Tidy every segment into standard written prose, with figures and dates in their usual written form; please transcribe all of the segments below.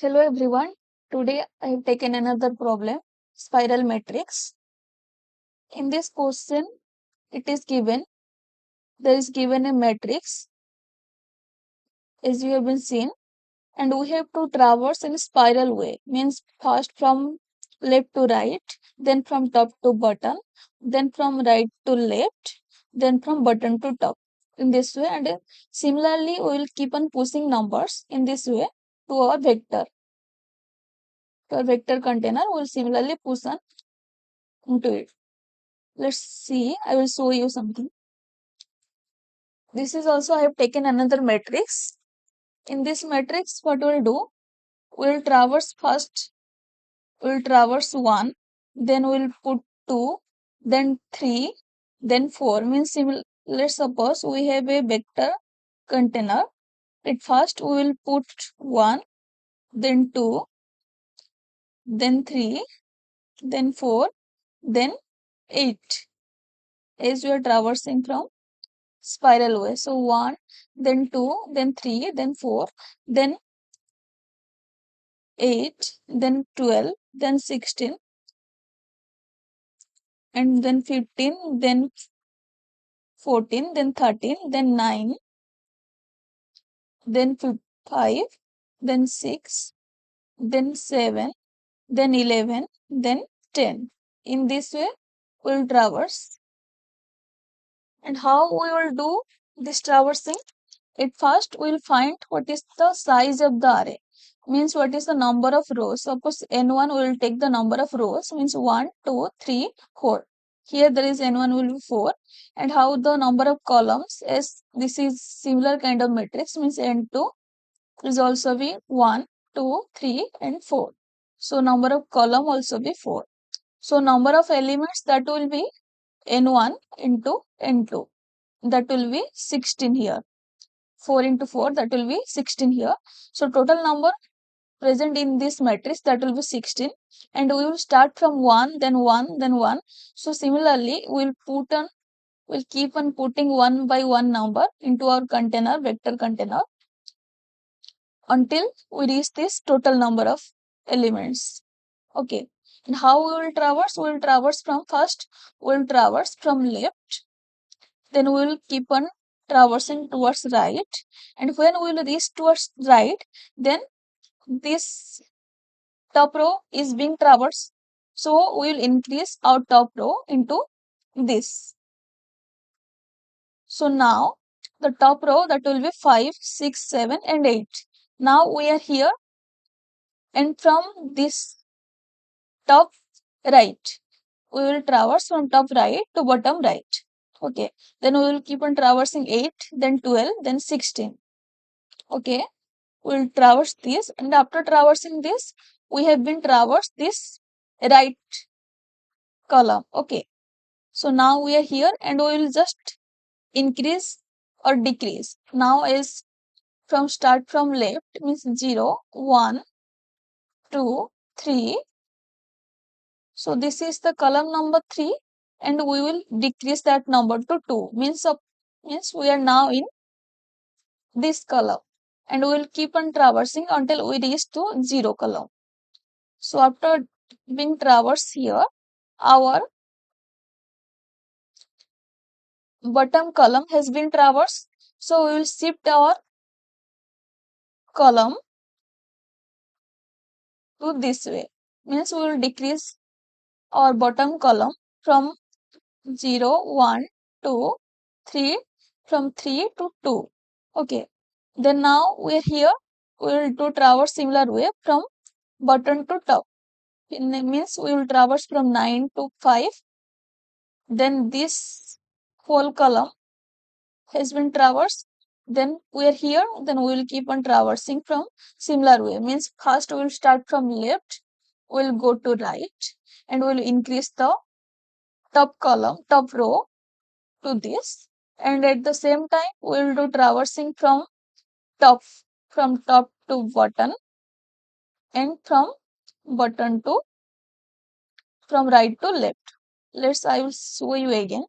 Hello everyone. Today I have taken another problem, spiral matrix. In this question, it is given, there is given a matrix as you have been seen, and we have to traverse in a spiral way, means first from left to right, then from top to bottom, then from right to left, then from bottom to top. In this way, and similarly, we will keep on pushing numbers in this way to our vector. To our vector container, we will similarly push on into it. Let's see, I will show you something. This is also I have taken another matrix. In this matrix, what we'll do, we'll traverse first, we'll traverse 1, then we'll put 2, then 3, then 4. Means let's suppose we have a vector container. At first we will put 1, then 2, then 3, then 4, then 8 as we are traversing from spiral way. So 1, then 2, then 3, then 4, then 8, then 12, then 16, and then 15, then 14, then 13, then 9, then 5, then 6, then 7, then 11, then 10. In this way, we'll traverse. And how we will do this traversing? At first, we'll find what is the size of the array. Means what is the number of rows. Suppose n1 will take the number of rows. Means 1, 2, 3, 4. Here there is n1 will be 4. And how the number of columns, as this is similar kind of matrix, means n2 is also be 1, 2, 3 and 4. So number of column also be 4. So number of elements, that will be n1 into n2. That will be 16 here. 4 into 4, that will be 16 here. So total number present in this matrix, that will be 16, and we will start from 1, then 1, then 1. So similarly, we'll keep on putting one by one number into our container, vector container, until we reach this total number of elements. Okay. And how we will traverse? We will traverse from first, we will traverse from left, then we will keep on traversing towards right, and when we will reach towards right, then this top row is being traversed, so we will increase our top row into this. So now the top row, that will be 5, 6, 7 and 8. Now we are here, and from this top right, we will traverse from top right to bottom right. Okay, then we will keep on traversing 8, then 12, then 16. Okay, we will traverse this, and after traversing this, we have been traversed this right column. Okay, so now we are here, and we will just increase or decrease. Now is from start from left, means 0, 1, 2, 3. So this is the column number 3, and we will decrease that number to 2. Means we are now in this column, and we will keep on traversing until we reach to 0 column. So after being traversed here, our bottom column has been traversed. So we will shift our column to this way. Means we will decrease our bottom column from 0, 1, 2, 3, from 3 to 2. Okay. Then now we are here. We will do traverse similar way from bottom to top. Means we will traverse from 9 to 5. Then this whole column has been traversed. Then we are here. Then we will keep on traversing from similar way. Means first we will start from left. We will go to right, and we will increase the top column, top row to this, and at the same time we will do traversing top from top to bottom, and from right to left. I will show you again.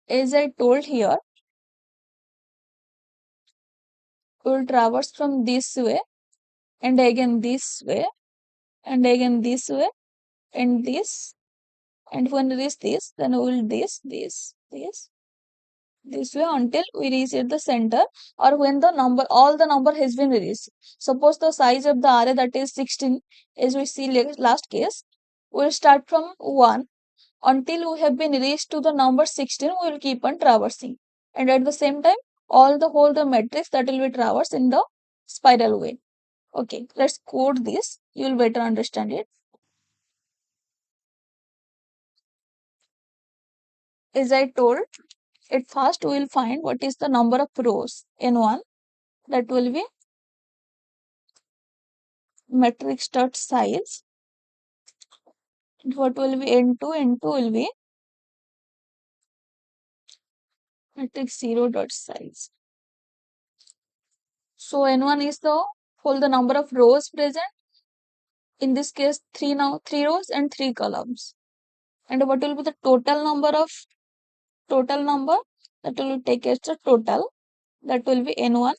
As I told here, we will traverse from this way and again this way and again this way and this, and when we reach this, then we will this way until we reach at the center, or when the number all the number has been reached. Suppose the size of the array, that is 16, as we see last case, we will start from 1 until we have been reached to the number 16. We will keep on traversing, and at the same time all the whole the matrix that will be traversed in the spiral way. Okay, let's code this, you will better understand it. As I told, at first we will find what is the number of rows, n1, that will be matrix dot size, and what will be n2, n2 will be matrix 0 dot size. So n1 is the whole the number of rows present, in this case 3 rows and 3 columns. And what will be the total number that will take as the total, that will be n1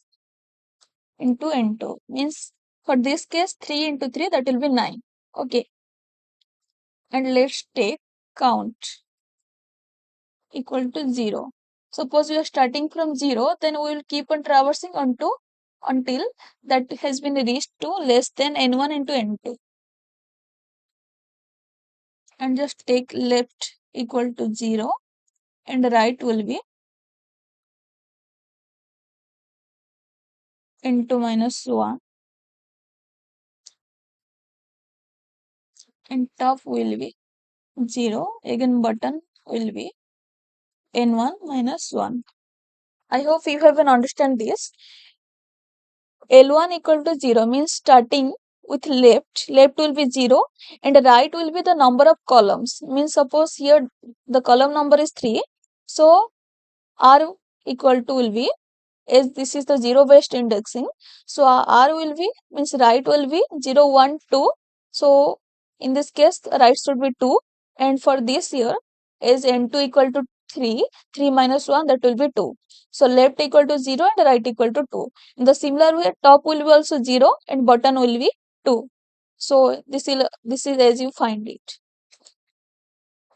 into n2, means for this case 3 into 3, that will be 9. Okay, and let's take count equal to 0. Suppose we are starting from 0, then we will keep on traversing until that has been reached to less than n1 into n2. And just take left equal to 0 and right will be n2 minus 1, and top will be 0. Again button will be n1 minus 1. I hope you have an understand this. L1 equal to 0 means starting with left will be 0 and right will be the number of columns. Means suppose here the column number is 3. So R equal to will be, as this is the 0 based indexing. So R will be, means right will be 0, 1, 2. So in this case right should be 2, and for this here is n2 equal to 3 minus 1, that will be 2. So left equal to 0 and right equal to 2. In the similar way, top will be also 0 and bottom will be 2. So this is as you find it.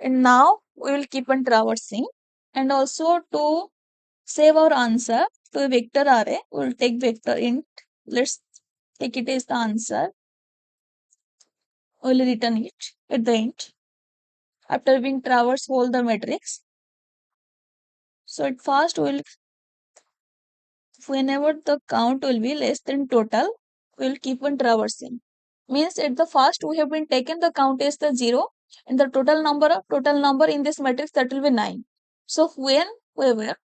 And now we will keep on traversing, and also to save our answer to a vector array, we will take vector int. Let's take it as the answer. We will return it at the end after being traversed all the matrix. So at first we will, whenever the count will be less than total, we will keep on traversing. Means at the first we have been taken the count as the 0 and the total number in this matrix, that will be 9. So whenever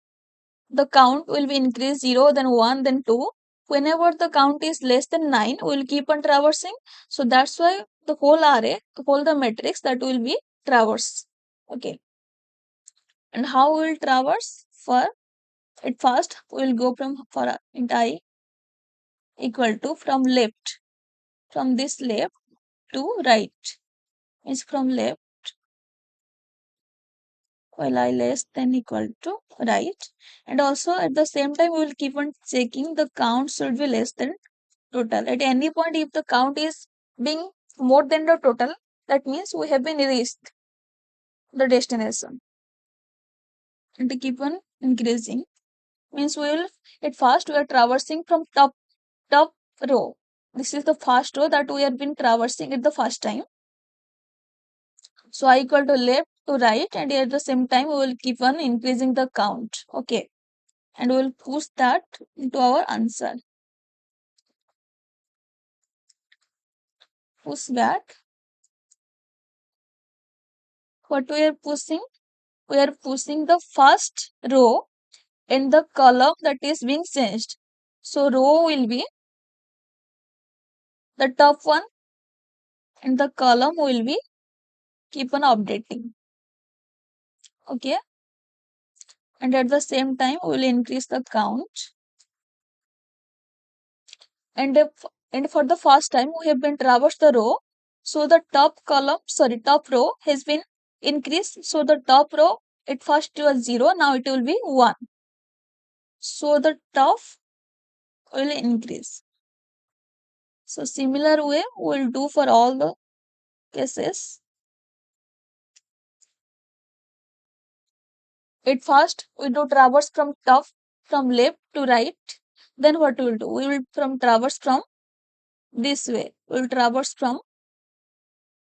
the count will be increased 0, then 1, then 2. Whenever the count is less than 9, we will keep on traversing. So that's why the whole array, the matrix, that will be traversed. Okay. And how we will traverse? At first, we will go for int I equal to from this left to right. Means from left, while I less than equal to right. And also at the same time, we will keep on checking the count should be less than total. At any point, if the count is being more than the total, that means we have been reached the destination. And to keep on increasing, means we will, at first we are traversing from top row. This is the first row that we have been traversing at the first time. So I equal to left to right, and at the same time we will keep on increasing the count. Okay, and we will push that into our answer. Push back. What we are pushing? We are pushing the first row in the column that is being changed. So row will be the top one and the column will be keep on updating. Okay, and at the same time we will increase the count. And for the first time we have been traversed the row, so the top row has been increased. So the top row At first it was 0, now it will be 1. So the top will increase. So similar way we'll do for all the cases. At first we do traverse from top, from left to right. Then what we will do? We will from traverse from this way. We will traverse from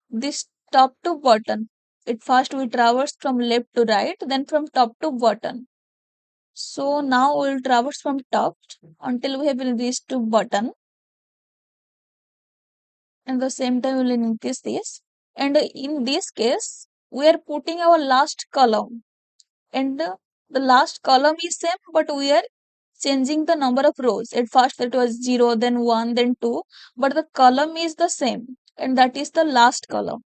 this top to bottom. At first we traverse from left to right, then from top to bottom. So now we will traverse from top until we have reached to bottom. And the same time we will increase this. And in this case, we are putting our last column. And the last column is same, but we are changing the number of rows. At first it was 0, then 1, then 2. But the column is the same. And that is the last column.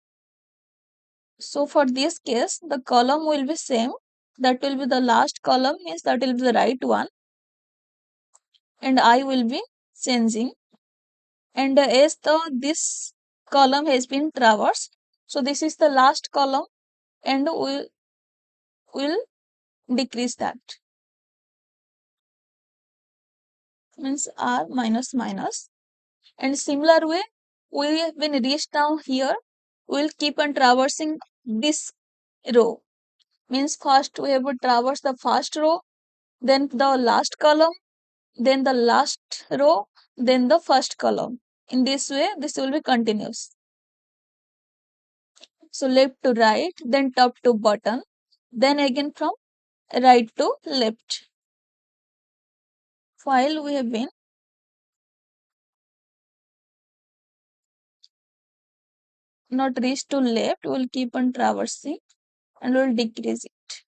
So for this case, the column will be same. That will be the last column, means that will be the right one. And I will be changing. And as this column has been traversed, so this is the last column, and we will decrease that. Means R minus minus. And similar way, we have been reached down here. We will keep on traversing this row. Means first we have to traverse the first row, then the last column, then the last row, then the first column. In this way, this will be continuous. So left to right, then top to bottom, then again from right to left. While we have been not reached to left, we will keep on traversing and we will decrease it.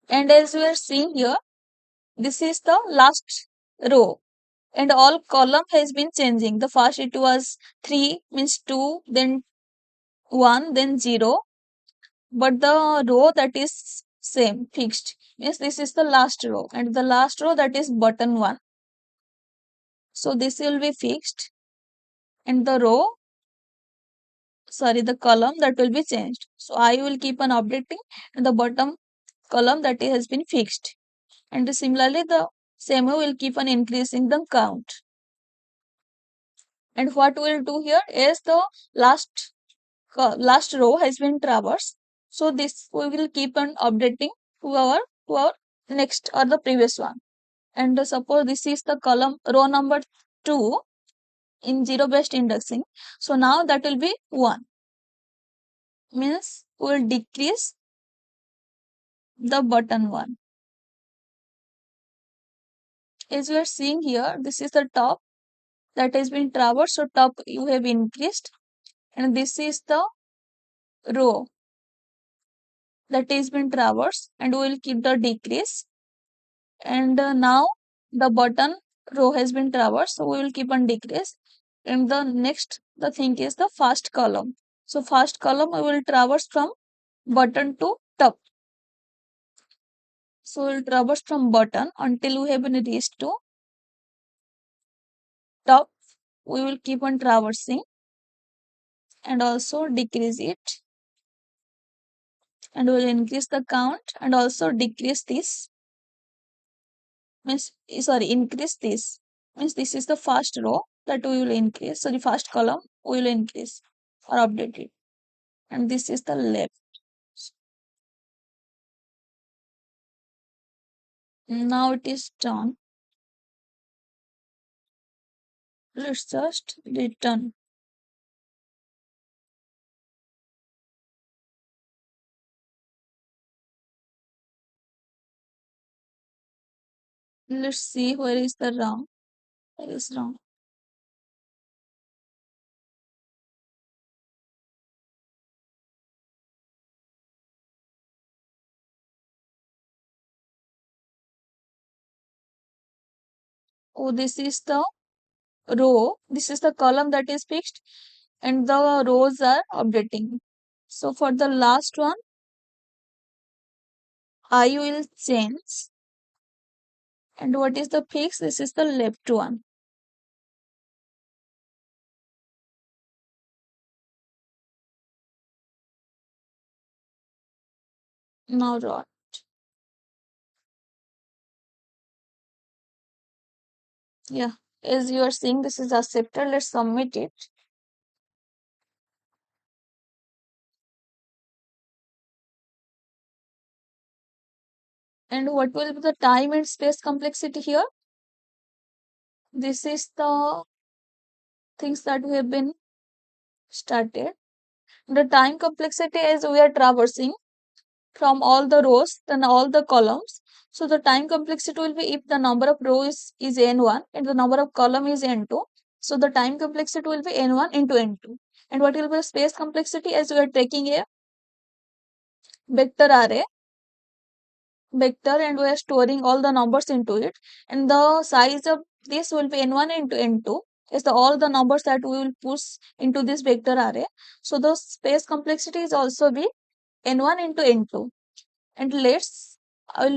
And as we are seeing here, this is the last row. And all column has been changing. The first it was 3, means 2, then 1, then 0. But the row that is same, fixed, means this is the last row. And the last row, that is button 1. So this will be fixed. And the row, sorry, the column, that will be changed. So I will keep on updating, and the bottom column, that has been fixed. And similarly, the same way will keep on increasing the count. And what we'll do here is the last row has been traversed. So this we will keep on updating to our next or the previous one. And suppose this is the column row number 2 in zero based indexing. So now that will be 1. Means we will decrease the button 1. As we are seeing here, this is the top that has been traversed. So top you have increased, and this is the row that has been traversed, and we will keep the decrease. And now the bottom row has been traversed, so we will keep on decrease. And the next the thing is the first column. So first column we will traverse from bottom to top. So we will traverse from bottom until we have been reached to top. We will keep on traversing and also decrease it, and we will increase the count and also decrease this. Means sorry, increase this. Means this is the first row that we will increase. So the first column we will increase or update it. And this is the left. Now it is done. Let's just return. Let's see where is the wrong. Where is wrong. Oh, this is the row. This is the column that is fixed, and the rows are updating. So for the last one, I will change. And what is the fix? This is the left one. Now dot. Yeah, as you are seeing, this is accepted. Let's submit it. And what will be the time and space complexity here? This is the things that we have been started. The time complexity as we are traversing from all the rows, then all the columns. So the time complexity will be if the number of rows is n1 and the number of column is n2. So the time complexity will be n1 into n2. And what will be the space complexity as we are taking a vector array vector and we are storing all the numbers into it, and the size of this will be n1 into n2 is all the numbers that we will push into this vector array. So the space complexity is also be n1 into n2. And I will